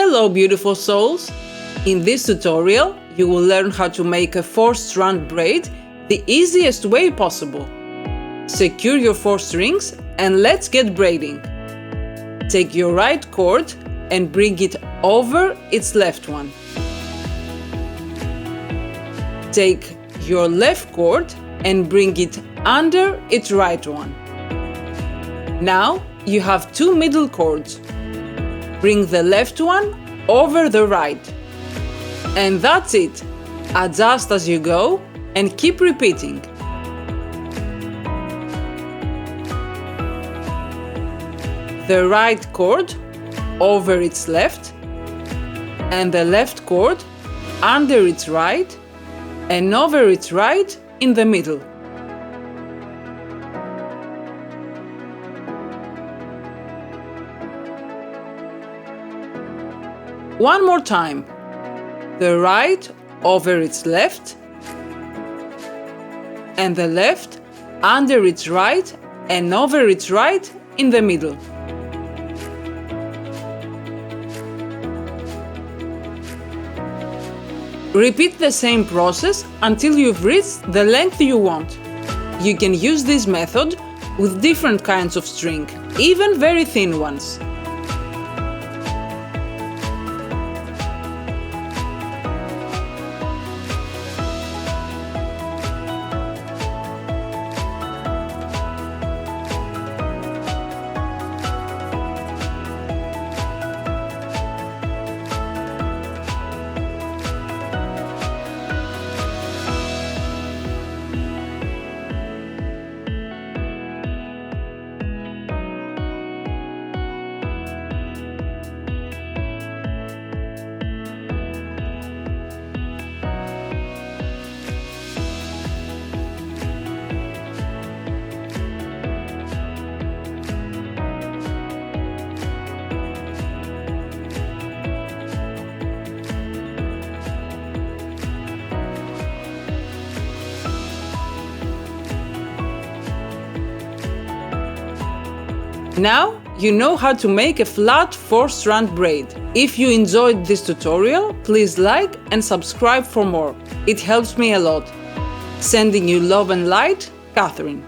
Hello beautiful souls! In this tutorial you will learn how to make a 4-strand braid the easiest way possible. Secure your 4 strings and let's get braiding. Take your right cord and bring it over its left one. Take your left cord and bring it under its right one. Now you have 2 middle cords. Bring the left one over the right. And that's it. Adjust as you go and keep repeating. The right cord over its left and the left cord under its right and over its right in the middle. One more time. The right over its left and the left under its right and over its right in the middle. Repeat the same process until you've reached the length you want. You can use this method with different kinds of string, even very thin ones. Now you know how to make a flat 4-strand braid. If you enjoyed this tutorial, please like and subscribe for more. It helps me a lot. Sending you love and light, Catherine.